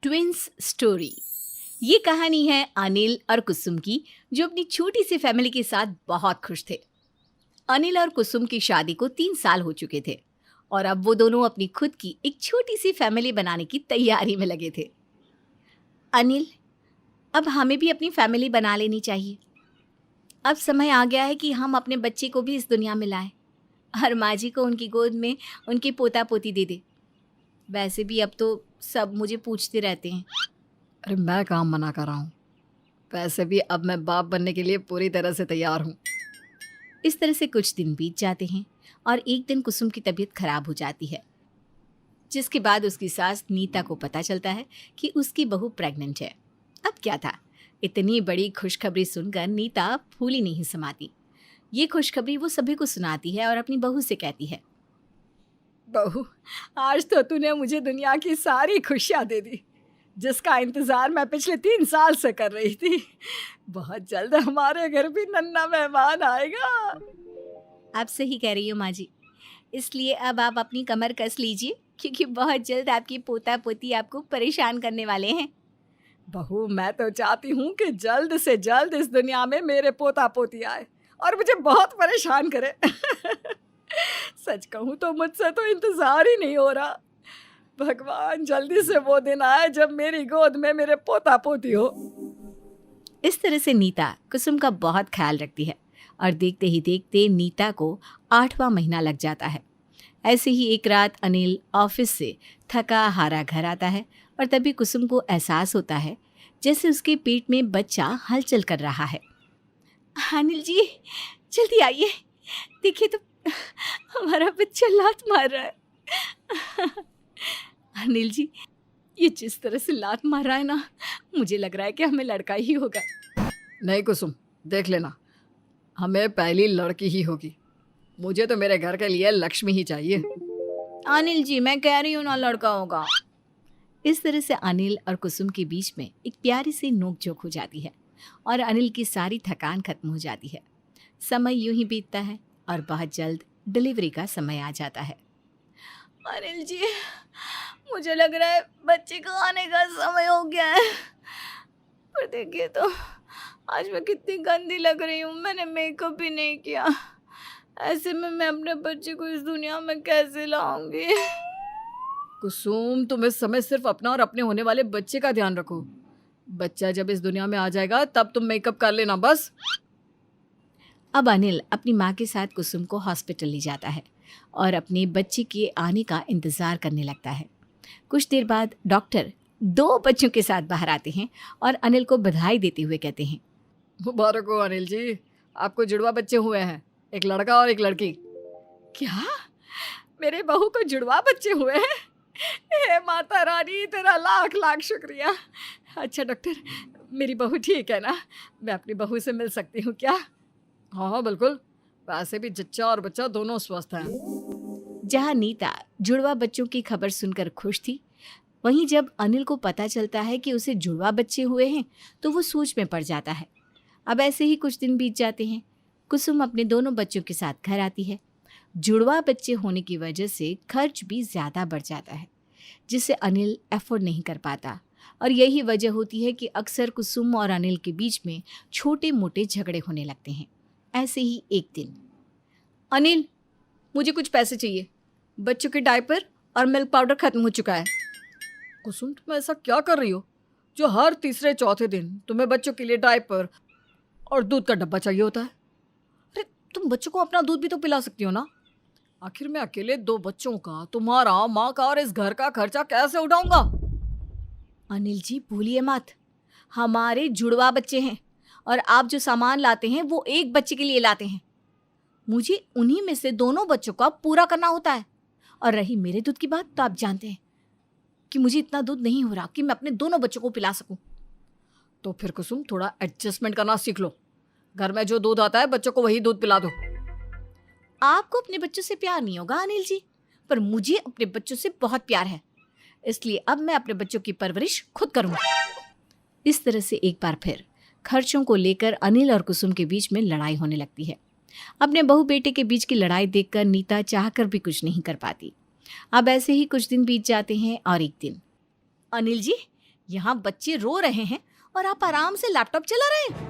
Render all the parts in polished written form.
Twins story. ये कहानी है अनिल और कुसुम की, जो अपनी छोटी सी फैमिली के साथ बहुत खुश थे। अनिल और कुसुम की शादी को 3 साल हो चुके थे और अब वो दोनों अपनी खुद की एक छोटी सी फैमिली बनाने की तैयारी में लगे थे। अनिल, अब हमें भी अपनी फैमिली बना लेनी चाहिए। अब समय आ गया है कि हम अपने बच्चे को भी इस दुनिया में लाएं और माँ जी को उनकी गोद में उनकी पोता पोती दे दे। वैसे भी अब तो सब मुझे पूछते रहते हैं। अरे मैं काम मना कर रहा हूँ। वैसे भी अब मैं बाप बनने के लिए पूरी तरह से तैयार हूँ। इस तरह से कुछ दिन बीत जाते हैं और एक दिन कुसुम की तबीयत खराब हो जाती है, जिसके बाद उसकी सास नीता को पता चलता है कि उसकी बहू प्रेग्नेंट है। अब क्या था, इतनी बड़ी खुशखबरी सुनकर नीता फूली नहीं समाती। ये खुशखबरी वो सभी को सुनाती है और अपनी बहू से कहती है, बहू, आज तो तूने मुझे दुनिया की सारी खुशियाँ दे दी, जिसका इंतज़ार मैं पिछले 3 साल से कर रही थी। बहुत जल्द हमारे घर भी नन्हा मेहमान आएगा। आप सही कह रही हो माँ जी। इसलिए अब आप अपनी कमर कस लीजिए, क्योंकि बहुत जल्द आपकी पोता पोती आपको परेशान करने वाले हैं। बहू, मैं तो चाहती हूँ कि जल्द से जल्द इस दुनिया में मेरे पोता पोती आए और मुझे बहुत परेशान करे। सच कहूँ तो मुझसे तो इंतज़ार ही नहीं हो रहा। भगवान, जल्दी से वो दिन आए जब मेरी गोद में मेरे पोता पोती हो। इस तरह से नीता कुसुम का बहुत ख्याल रखती है और देखते ही देखते नीता को 8वां महीना लग जाता है। ऐसे ही एक रात अनिल ऑफिस से थका हारा घर आता है और तभी कुसुम को एहसास होता है जैसे उसके पेट में बच्चा हलचल कर रहा है। अनिल जी, जल्दी आइए, देखिए तो हमारा बच्चा लात मार रहा है। अनिल जी, ये जिस तरह से लात मार रहा है ना, मुझे लग रहा है कि हमें लड़का ही होगा। नहीं कुसुम, देख लेना, हमें पहली लड़की ही होगी। मुझे तो मेरे घर के लिए लक्ष्मी ही चाहिए। अनिल जी, मैं कह रही हूँ ना, लड़का होगा। इस तरह से अनिल और कुसुम के बीच में एक प्यारी सी नोकझोंक हो जाती है और अनिल की सारी थकान खत्म हो जाती है। समय यूं ही बीतता है और बहुत जल्द डिलीवरी का समय आ जाता है। अनिल जी, मुझे लग रहा है बच्चे का आने का समय हो गया है। पर देखिए तो, आज मैं कितनी गंदी लग रही हूँ। मैंने मेकअप भी नहीं किया। ऐसे में मैं अपने बच्चे को इस दुनिया में कैसे लाऊंगी? कुसुम, तुम इस समय सिर्फ अपना और अपने होने वाले बच्चे का ध्यान रखो। बच्चा जब इस दुनिया में आ जाएगा तब तुम मेकअप कर लेना बस। अब अनिल अपनी माँ के साथ कुसुम को हॉस्पिटल ले जाता है और अपने बच्चे के आने का इंतज़ार करने लगता है। कुछ देर बाद डॉक्टर 2 बच्चों के साथ बाहर आते हैं और अनिल को बधाई देते हुए कहते हैं, मुबारक हो अनिल जी, आपको जुड़वा बच्चे हुए हैं, एक लड़का और एक लड़की। क्या? मेरे बहू को जुड़वा बच्चे हुए हैं? हे माता रानी, तेरा लाख लाख शुक्रिया। अच्छा डॉक्टर, मेरी बहू ठीक है ना? मैं अपनी बहू से मिल सकती हूँ क्या? हाँ हाँ बिल्कुल, वैसे भी जच्चा और बच्चा दोनों स्वस्थ हैं। जहाँ नीता जुड़वा बच्चों की खबर सुनकर खुश थी, वहीं जब अनिल को पता चलता है कि उसे जुड़वा बच्चे हुए हैं तो वो सोच में पड़ जाता है। अब ऐसे ही कुछ दिन बीत जाते हैं। कुसुम अपने दोनों बच्चों के साथ घर आती है। जुड़वा बच्चे होने की वजह से खर्च भी ज़्यादा बढ़ जाता है, जिसे अनिल अफोर्ड नहीं कर पाता और यही वजह होती है कि अक्सर कुसुम और अनिल के बीच में छोटे मोटे झगड़े होने लगते हैं। ऐसे ही एक दिन, अनिल, मुझे कुछ पैसे चाहिए। बच्चों के डायपर और मिल्क पाउडर खत्म हो चुका है। कुसुम, तुम ऐसा क्या कर रही हो जो हर तीसरे चौथे दिन तुम्हें बच्चों के लिए डायपर और दूध का डब्बा चाहिए होता है? अरे तुम बच्चों को अपना दूध भी तो पिला सकती हो ना। आखिर मैं अकेले 2 बच्चों का, तुम्हारा, माँ का और इस घर का खर्चा कैसे उठाऊंगा? अनिल जी भूलिए मत, हमारे जुड़वा बच्चे हैं और आप जो सामान लाते हैं वो एक बच्चे के लिए लाते हैं। मुझे उन्हीं में से दोनों बच्चों का पूरा करना होता है। और रही मेरे दूध की बात, तो आप जानते हैं कि मुझे इतना दूध नहीं हो रहा कि मैं अपने दोनों बच्चों को पिला सकूं। तो फिर कुसुम, थोड़ा एडजस्टमेंट करना सीख लो। घर में जो दूध आता है बच्चों को वही दूध पिला दो। आपको अपने बच्चों से प्यार नहीं होगा अनिल जी, पर मुझे अपने बच्चों से बहुत प्यार है। इसलिए अब मैं अपने बच्चों की परवरिश खुद करूंगा। इस तरह से एक बार फिर खर्चों को लेकर अनिल और कुसुम के बीच में लड़ाई होने लगती है। अपने बहू बेटे के बीच की लड़ाई देखकर नीता चाहकर भी कुछ नहीं कर पाती। अब ऐसे ही कुछ दिन बीत जाते हैं और एक दिन, अनिल जी, यहाँ बच्चे रो रहे हैं और आप आराम से लैपटॉप चला रहे हैं।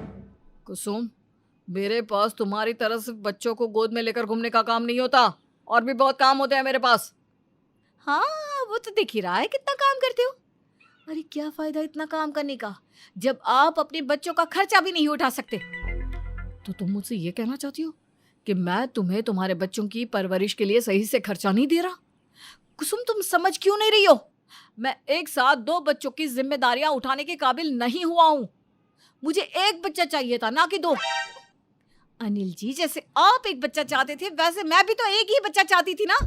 कुसुम, मेरे पास तुम्हारी तरह सिर्फ बच्चों को गोद में लेकर घूमने का काम नहीं होता, और भी बहुत काम होते हैं मेरे पास। हाँ, वो तो दिख ही रहा है कितना काम करते हो। अरे क्या फायदा इतना काम करने का जब आप अपने बच्चों का खर्चा भी नहीं उठा सकते। तो तुम मुझसे ये कहना चाहती हो कि मैं तुम्हें तुम्हारे बच्चों की परवरिश के लिए सही से खर्चा नहीं दे रहा? कुसुम, तुम समझ क्यों नहीं रही हो? मैं एक साथ 2 बच्चों की जिम्मेदारियां उठाने के काबिल नहीं हुआ हूं। मुझे एक बच्चा चाहिए था, ना कि 2। अनिल जी, जैसे आप एक बच्चा चाहते थे वैसे मैं भी तो एक ही बच्चा चाहती थी ना।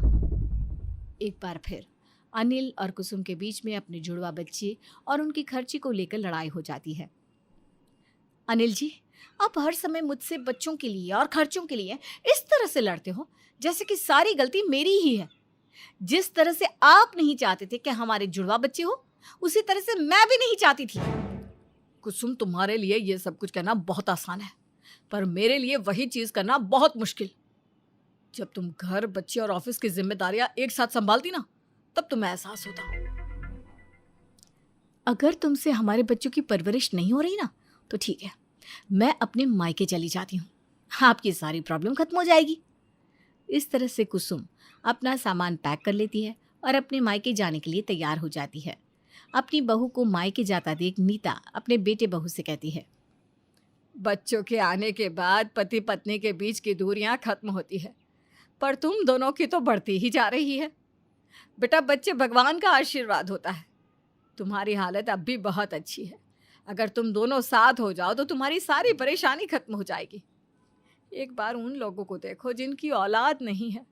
एक बार फिर अनिल और कुसुम के बीच में अपने जुड़वा बच्चे और उनकी खर्ची को लेकर लड़ाई हो जाती है। अनिल जी, आप हर समय मुझसे बच्चों के लिए और खर्चों के लिए इस तरह से लड़ते हो जैसे कि सारी गलती मेरी ही है। जिस तरह से आप नहीं चाहते थे कि हमारे जुड़वा बच्चे हो, उसी तरह से मैं भी नहीं चाहती थी। कुसुम, तुम्हारे लिए ये सब कुछ कहना बहुत आसान है, पर मेरे लिए वही चीज करना बहुत मुश्किल। जब तुम घर, बच्चे और ऑफिस की जिम्मेदारियां एक साथ संभालती ना, तब तुम्हें एहसास होता। अगर तुमसे हमारे बच्चों की परवरिश नहीं हो रही ना, तो ठीक है, मैं अपने मायके चली जाती हूँ। आपकी सारी प्रॉब्लम खत्म हो जाएगी। इस तरह से कुसुम अपना सामान पैक कर लेती है और अपने मायके जाने के लिए तैयार हो जाती है। अपनी बहू को मायके जाता देख नीता अपने बेटे बहू से कहती है, बच्चों के आने के बाद पति पत्नी के बीच की दूरियां खत्म होती है, पर तुम दोनों की तो बढ़ती ही जा रही है। बेटा, बच्चे भगवान का आशीर्वाद होता है। तुम्हारी हालत अब भी बहुत अच्छी है। अगर तुम दोनों साथ हो जाओ तो तुम्हारी सारी परेशानी खत्म हो जाएगी। एक बार उन लोगों को देखो जिनकी औलाद नहीं है,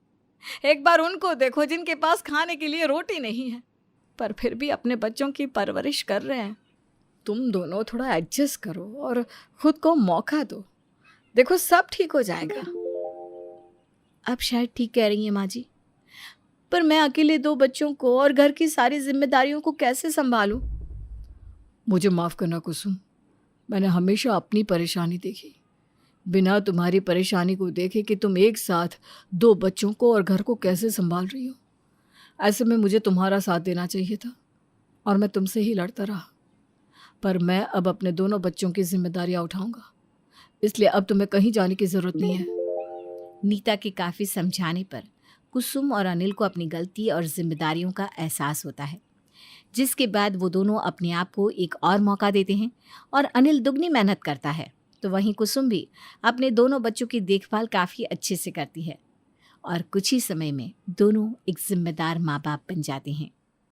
एक बार उनको देखो जिनके पास खाने के लिए रोटी नहीं है, पर फिर भी अपने बच्चों की परवरिश कर रहे हैं। तुम दोनों थोड़ा एडजस्ट करो और खुद को मौका दो। देखो, सब ठीक हो जाएगा। अब शायद ठीक कह रही हैं माँ जी, पर मैं अकेले 2 बच्चों को और घर की सारी जिम्मेदारियों को कैसे संभालूं? मुझे माफ़ करना कुसुम, मैंने हमेशा अपनी परेशानी देखी, बिना तुम्हारी परेशानी को देखे कि तुम एक साथ 2 बच्चों को और घर को कैसे संभाल रही हो। ऐसे में मुझे तुम्हारा साथ देना चाहिए था और मैं तुमसे ही लड़ता रहा, पर मैं अब अपने दोनों बच्चों की जिम्मेदारियां उठाऊंगा, इसलिए अब तुम्हें कहीं जाने की ज़रूरत नहीं है। नीता के काफ़ी समझाने पर कुसुम और अनिल को अपनी गलती और जिम्मेदारियों का एहसास होता है, जिसके बाद वो दोनों अपने आप को एक और मौका देते हैं और अनिल दुगनी मेहनत करता है, तो वहीं कुसुम भी अपने दोनों बच्चों की देखभाल काफ़ी अच्छे से करती है और कुछ ही समय में दोनों एक जिम्मेदार माँ बाप बन जाते हैं।